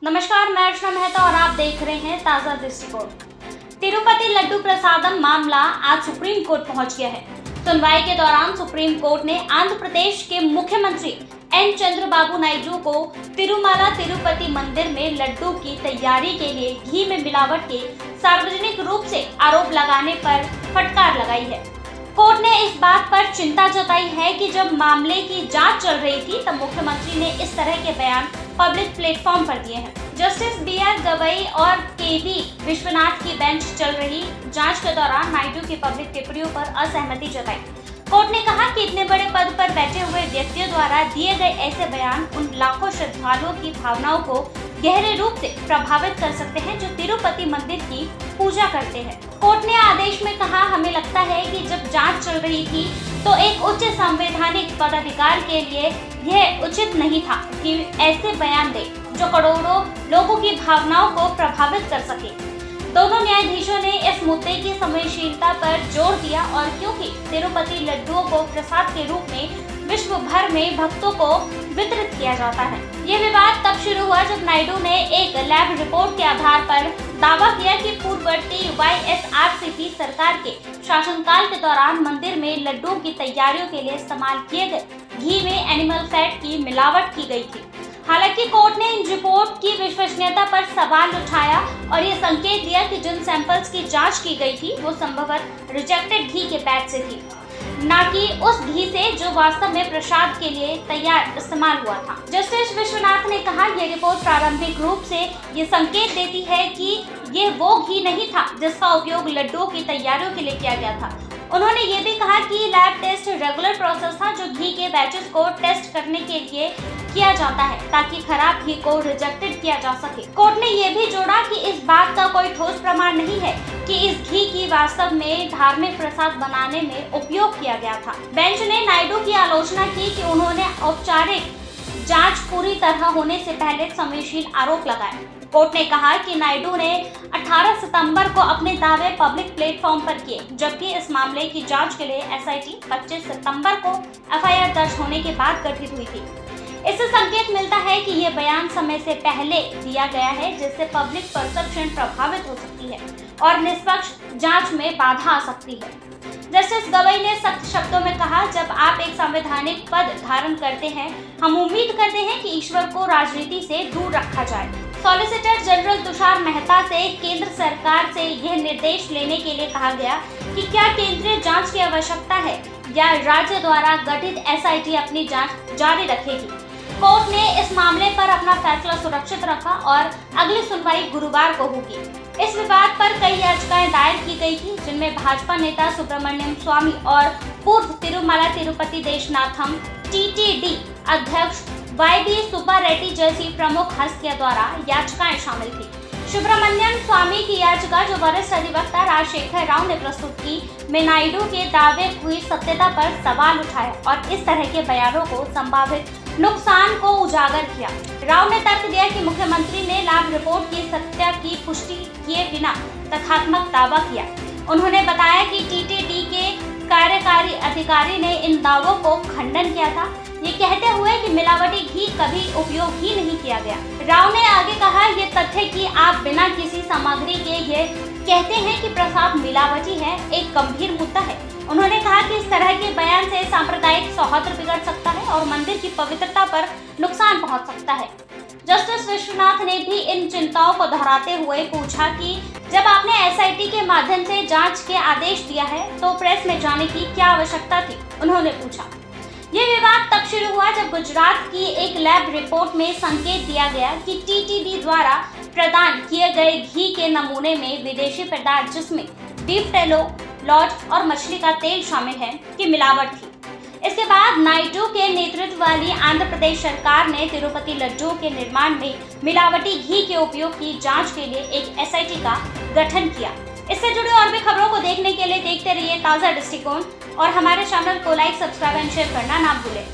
नमस्कार, मैं अर्चना मेहता और आप देख रहे हैं ताजा दृष्टिकोण। तिरुपति लड्डू प्रसादम मामला आज सुप्रीम कोर्ट पहुंच गया है। सुनवाई के दौरान सुप्रीम कोर्ट ने आंध्र प्रदेश के मुख्यमंत्री एन चंद्रबाबू नायडू को तिरुमला तिरुपति मंदिर में लड्डू की तैयारी के लिए घी में मिलावट के सार्वजनिक रूप से आरोप लगाने पर फटकार लगाई है। कोर्ट ने इस बात पर चिंता जताई है कि जब मामले की जांच चल रही थी तब मुख्यमंत्री ने इस तरह के बयान पब्लिक प्लेटफॉर्म पर दिए हैं। Justice B R. गवई और के.वी. विश्वनाथ की बेंच चल रही जांच के दौरान नायडू की पब्लिक टिप्पणियों पर असहमति जताई। कोर्ट ने कहा कि इतने बड़े पद पर बैठे हुए व्यक्तियों द्वारा दिए गए ऐसे बयान उन लाखों श्रद्धालुओं की भावनाओं को गहरे रूप से प्रभावित कर सकते हैं जो तिरुपति मंदिर की पूजा करते हैं। कोर्ट ने आदेश में कहा, हमें लगता है कि जब जांच चल रही थी तो एक उच्च संवैधानिक पदाधिकारी के लिए यह उचित नहीं था कि ऐसे बयान दे जो करोड़ों लोगों की भावनाओं को प्रभावित कर सके। दोनों न्यायाधीशों ने इस मुद्दे की संवेदनशीलता पर जोर दिया और क्योंकि तिरुपति लड्डुओं को प्रसाद के रूप में विश्व भर में भक्तों को वितरित किया जाता है। ये विवाद तब शुरू हुआ जब नायडू ने एक लैब रिपोर्ट के आधार पर दावा किया कि पूर्ववर्ती वाईएसआरसीपी सरकार के शासनकाल के दौरान मंदिर में लड्डुओं की तैयारियों के लिए इस्तेमाल किए गए घी में एनिमल फैट की मिलावट की गई थी। हालांकि कोर्ट ने इन रिपोर्ट की विश्वसनीयता पर सवाल उठाया और ये संकेत दिया कि जिन सैंपल्स की जांच की गई थी वो संभवतः रिजेक्टेड घी के बैच से थी, न कि उस घी से जो वास्तव में प्रसाद के लिए तैयार इस्तेमाल हुआ था। जस्टिस विश्वनाथ ने कहा, यह रिपोर्ट प्रारंभिक रूप से ये संकेत देती है कि ये वो घी नहीं था जिसका उपयोग लड्डुओं की तैयारियों के लिए किया गया था। उन्होंने ये भी कहा कि लैब टेस्ट रेगुलर प्रोसेस था जो घी के बैचेस को टेस्ट करने के लिए किया जाता है ताकि खराब घी को रिजेक्टेड किया जा सके। कोर्ट ने ये भी जोड़ा कि इस बात का कोई ठोस प्रमाण नहीं है कि इस घी की वास्तव में धार्मिक प्रसाद बनाने में उपयोग किया गया था। बेंच ने नायडू की आलोचना की कि उन्होंने औपचारिक जांच पूरी तरह होने से पहले संवेदनशील आरोप लगाए। कोर्ट ने कहा कि नायडू ने 18 सितंबर को अपने दावे पब्लिक प्लेटफॉर्म पर किए, जबकि इस मामले की जांच के लिए एसआईटी 25 सितंबर को एफआईआर दर्ज होने के बाद गठित हुई थी। इससे संकेत मिलता है कि ये बयान समय से पहले दिया गया है, जिससे पब्लिक परसेप्शन प्रभावित हो सकती है और निष्पक्ष जांच में बाधा आ सकती है। जस्टिस गवई ने सख्त शब्दों में कहा, जब आप एक संवैधानिक पद धारण करते हैं, हम उम्मीद करते हैं कि ईश्वर को राजनीति से दूर रखा जाए। सॉलिसिटर जनरल तुषार मेहता से केंद्र सरकार से यह निर्देश लेने के लिए कहा गया कि क्या केंद्रीय जांच की आवश्यकता है या राज्य द्वारा गठित एसआईटी अपनी जांच जारी रखेगी। कोर्ट ने इस मामले पर अपना फैसला सुरक्षित रखा और अगली सुनवाई गुरुवार को होगी। इस विवाद पर कई याचिकाएं दायर की गई थी, जिनमें भाजपा नेता सुब्रमण्यम स्वामी और पूर्व तिरुमला तिरुपति देशनाथम टीटीडी अध्यक्ष वाई.बी. सुब्बा रेड्डी जैसी प्रमुख हस्तियों द्वारा याचिकाएं शामिल थी। सुब्रमण्यम स्वामी की याचिका, जो वरिष्ठ अधिवक्ता राजशेखर राव ने प्रस्तुत की, में नायडू के दावे हुई सत्यता पर सवाल उठाया और इस तरह के बयानों को संभावित नुकसान को उजागर किया। राव ने तर्क दिया कि मुख्यमंत्री ने लैब रिपोर्ट की सत्य की पुष्टि किए बिना तथ्यात्मक दावा किया। उन्होंने बताया कि टीटीडी के कार्यकारी अधिकारी ने इन दावों को खंडन किया था, ये कहते हुए कि मिलावटी घी कभी उपयोग ही नहीं किया गया। राव ने आगे कहा, ये तथ्य कि आप बिना किसी सामग्री के ये कहते हैं कि प्रसाद मिलावटी है, एक गंभीर मुद्दा है। उन्होंने कहा कि इस तरह के बयान से सांप्रदायिक सौहार्द बिगड़ सकता है और मंदिर की पवित्रता पर नुकसान पहुंच सकता है। जस्टिस विश्वनाथ ने भी इन चिंताओं को दोहराते हुए पूछा कि जब आपने एसआईटी के माध्यम से जांच के आदेश दिया है तो प्रेस में जाने की क्या आवश्यकता थी, उन्होंने पूछा। ये विवाद तब शुरू हुआ जब गुजरात की एक लैब रिपोर्ट में संकेत दिया गया कि टीटीडी द्वारा प्रदान किए गए घी के नमूने में विदेशी पदार्थ जिसमें बीफ टेलो, लॉज और मछली का तेल शामिल है की मिलावट थी। इसके बाद नायडू के नेतृत्व वाली आंध्र प्रदेश सरकार ने तिरुपति लड्डुओं के निर्माण में मिलावटी घी के उपयोग की जांच के लिए एक एसआईटी का गठन किया। इससे जुड़ी और भी खबरों को देखने के लिए देखते रहिए ताजा दृष्टिकोण और हमारे चैनल को लाइक, सब्सक्राइब एंड शेयर करना ना भूलें।